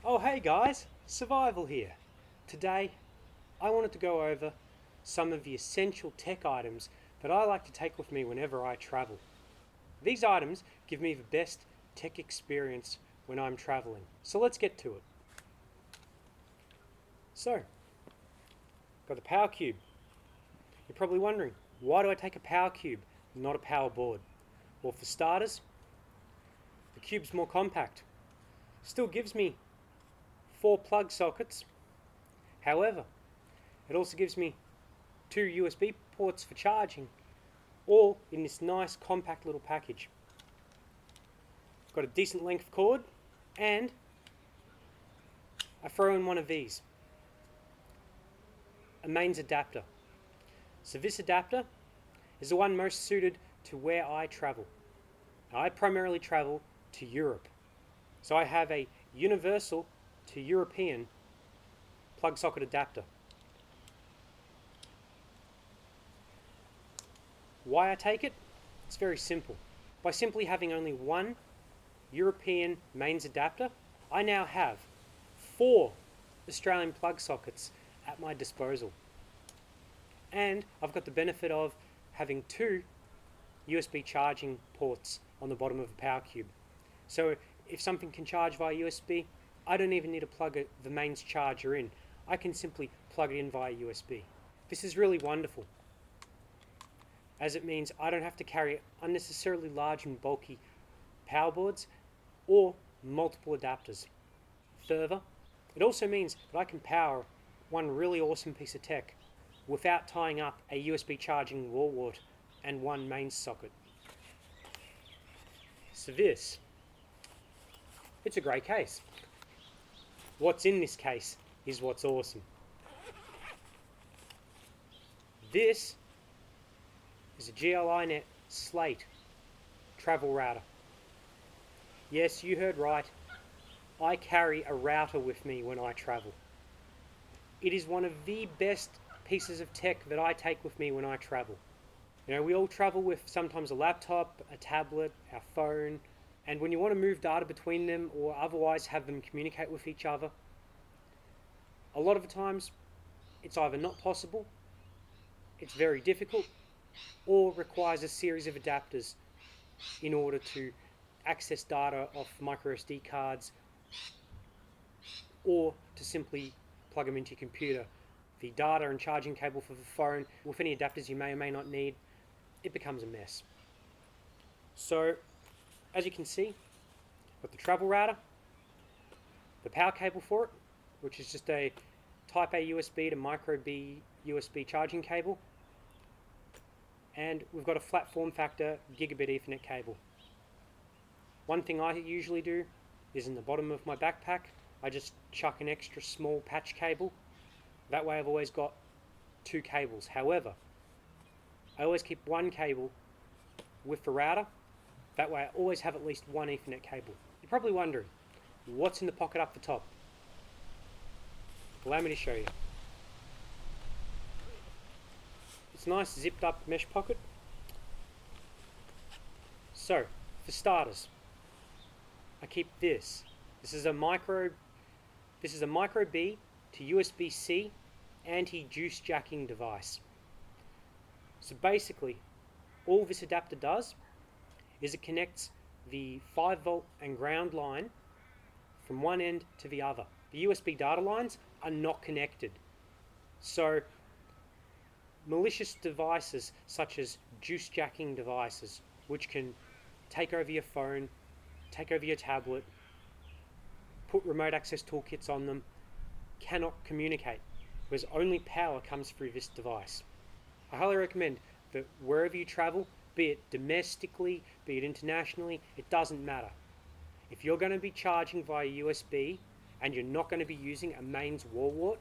Oh hey guys, Survival here. Today I wanted to go over some of the essential tech items that I like to take with me whenever I travel. These items give me the best tech experience when I'm traveling. So let's get to it. So, got the power cube. You're probably wondering, why do I take a power cube, not a power board? Well, for starters, the cube's more compact. Still gives me 4 plug sockets. However, it also gives me 2 USB ports for charging, all in this nice compact little package. Got a decent length cord, and I throw in one of these, a mains adapter. So this adapter is the one most suited to where I travel. Now, I primarily travel to Europe, so I have a universal to European plug socket adapter. Why I take it? It's very simple. By simply having only one European mains adapter, I now have 4 Australian plug sockets at my disposal. And I've got the benefit of having 2 USB charging ports on the bottom of the power cube. So if something can charge via USB, I don't even need to plug the mains charger in. I can simply plug it in via USB. This is really wonderful, as it means I don't have to carry unnecessarily large and bulky power boards or multiple adapters. Further, it also means that I can power one really awesome piece of tech without tying up a USB charging wall wart and one mains socket. So it's a great case. What's in this case is what's awesome. This is a gl-inet slate travel router. Yes, you heard right. I carry a router with me when I travel. It is one of the best pieces of tech that I take with me when I travel. You know, we all travel with sometimes a laptop, a tablet, our phone, and when you want to move data between them or otherwise have them communicate with each other, a lot of the times it's either not possible, it's very difficult, or requires a series of adapters in order to access data off micro SD cards or to simply plug them into your computer. The data and charging cable for the phone, with any adapters you may or may not need, it becomes a mess. So, as you can see, I've got the travel router, the power cable for it, which is just a Type A USB to micro B USB charging cable, and we've got a flat form factor gigabit Ethernet cable. One thing I usually do is in the bottom of my backpack, I just chuck an extra small patch cable. That way I've always got 2 cables. However, I always keep one cable with the router. That way I always have at least one Ethernet cable. You're probably wondering, what's in the pocket up the top? Allow me to show you. It's a nice zipped up mesh pocket. So, for starters, I keep this. This is a micro B to USB-C anti-juice jacking device. So basically, all this adapter does is it connects the 5 volt and ground line from one end to the other. The USB data lines are not connected. So malicious devices such as juice jacking devices, which can take over your phone, take over your tablet, put remote access toolkits on them, cannot communicate because only power comes through this device. I highly recommend that wherever you travel, be it domestically, be it internationally, it doesn't matter. If you're going to be charging via USB and you're not going to be using a mains wall wart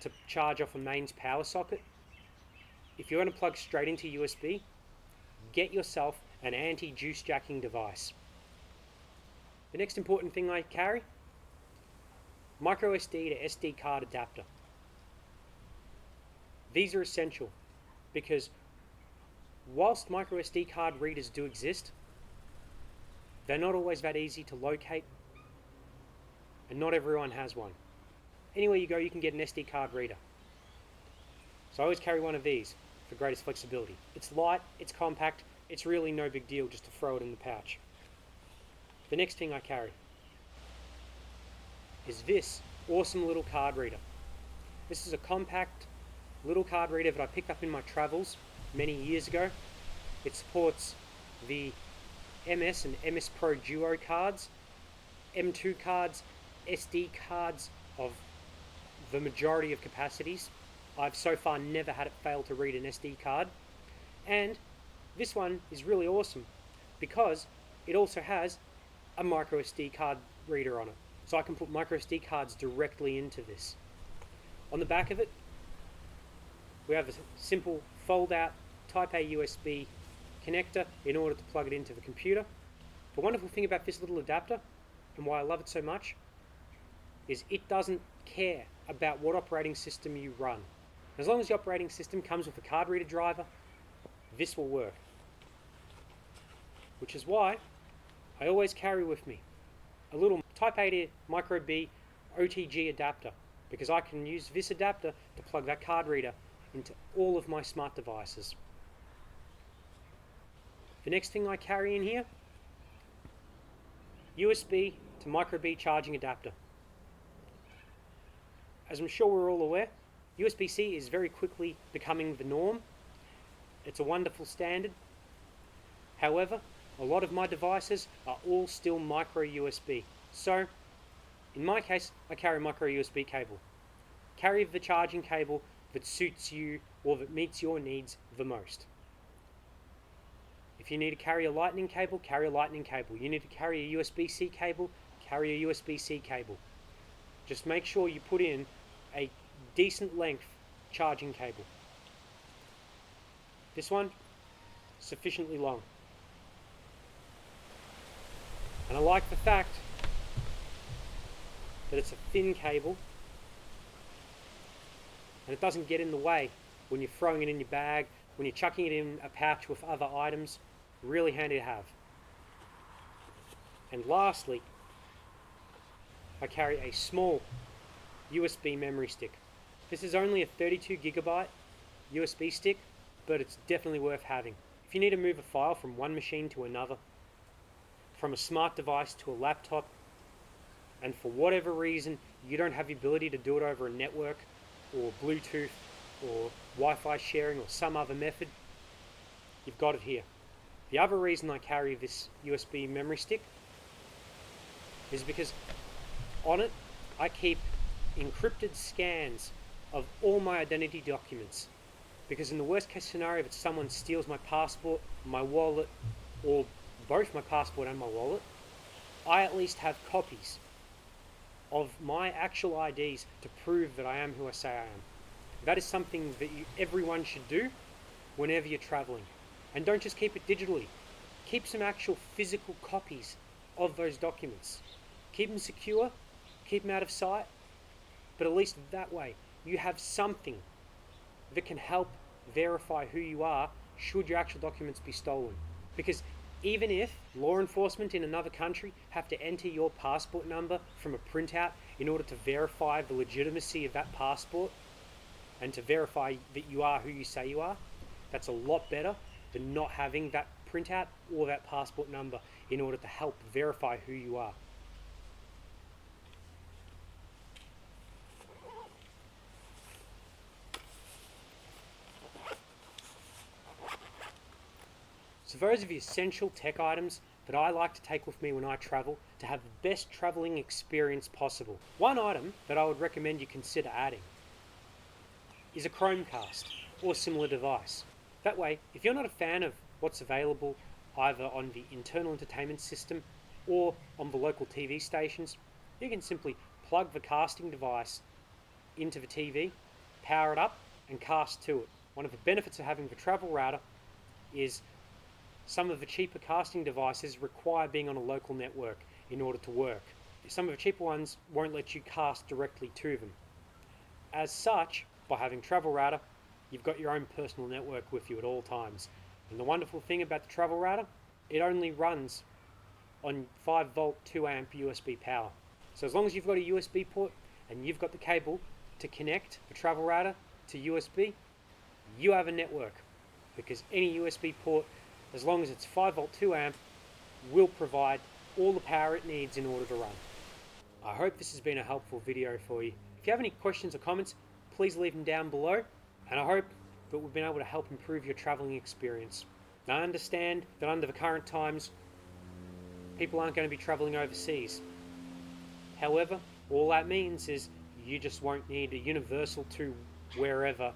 to charge off a mains power socket, if you're going to plug straight into USB, get yourself an anti-juice jacking device. The next important thing I carry, micro SD to SD card adapter. These are essential because whilst micro SD card readers do exist, they're not always that easy to locate and not everyone has one. Anywhere you go, you can get an SD card reader. So I always carry one of these for greatest flexibility. It's light, it's compact, it's really no big deal just to throw it in the pouch. The next thing I carry is this awesome little card reader. This is a compact little card reader that I picked up in my travels many years ago. It supports the MS and MS Pro Duo cards, M2 cards, SD cards of the majority of capacities. I've so far never had it fail to read an SD card. And this one is really awesome because it also has a micro SD card reader on it. So I can put micro SD cards directly into this. On the back of it, we have a simple fold-out Type A USB connector in order to plug it into the computer. The wonderful thing about this little adapter, and why I love it so much, is it doesn't care about what operating system you run. As long as the operating system comes with a card reader driver, this will work. Which is why I always carry with me a little Type A to Micro B OTG adapter, because I can use this adapter to plug that card reader into all of my smart devices. The next thing I carry in here, USB to Micro B charging adapter. As I'm sure we're all aware, USB-C is very quickly becoming the norm. It's a wonderful standard. However, a lot of my devices are all still micro USB. So, in my case, I carry a micro USB cable. Carry the charging cable that suits you or that meets your needs the most. If you need to carry a lightning cable, carry a lightning cable. You need to carry a USB-C cable, carry a USB-C cable. Just make sure you put in a decent length charging cable. This one, sufficiently long. And I like the fact that it's a thin cable and it doesn't get in the way when you're throwing it in your bag, when you're chucking it in a pouch with other items. Really handy to have. And lastly, I carry a small USB memory stick. This is only a 32 gigabyte USB stick, but it's definitely worth having. If you need to move a file from one machine to another, from a smart device to a laptop, and for whatever reason you don't have the ability to do it over a network or Bluetooth or Wi-Fi sharing or some other method, you've got it here. The other reason I carry this USB memory stick is because on it I keep encrypted scans of all my identity documents, because in the worst case scenario, if someone steals my passport, my wallet, or both my passport and my wallet, I at least have copies of my actual IDs to prove that I am who I say I am. That is something that everyone should do whenever you're traveling. And don't just keep it digitally. Keep some actual physical copies of those documents. Keep them secure, keep them out of sight, but at least that way you have something that can help verify who you are should your actual documents be stolen. Because even if law enforcement in another country have to enter your passport number from a printout in order to verify the legitimacy of that passport and to verify that you are who you say you are, that's a lot better than not having that printout or that passport number in order to help verify who you are. So those are the essential tech items that I like to take with me when I travel to have the best traveling experience possible. One item that I would recommend you consider adding is a Chromecast or similar device. That way, if you're not a fan of what's available either on the internal entertainment system or on the local TV stations, you can simply plug the casting device into the TV, power it up, and cast to it. One of the benefits of having the travel router is some of the cheaper casting devices require being on a local network in order to work. Some of the cheaper ones won't let you cast directly to them. As such, by having travel router, you've got your own personal network with you at all times. And the wonderful thing about the travel router, it only runs on 5 volt 2 amp USB power. So as long as you've got a USB port and you've got the cable to connect the travel router to USB, you have a network, because any USB port, as long as it's 5 volt 2 amp, will provide all the power it needs in order to run. I hope this has been a helpful video for you. If you have any questions or comments, please leave them down below, and I hope that we've been able to help improve your travelling experience. Now, I understand that under the current times, people aren't going to be travelling overseas. However, all that means is you just won't need a universal to wherever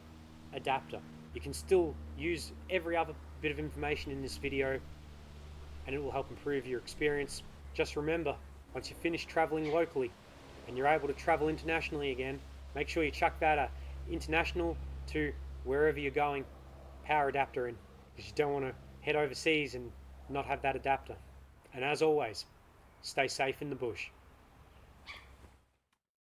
adapter. You can still use every other bit of information in this video and it will help improve your experience. Just remember, once you finish travelling locally and you're able to travel internationally again, make sure you chuck that international to wherever you're going power adapter in, because you don't want to head overseas and not have that adapter. And as always, stay safe in the bush.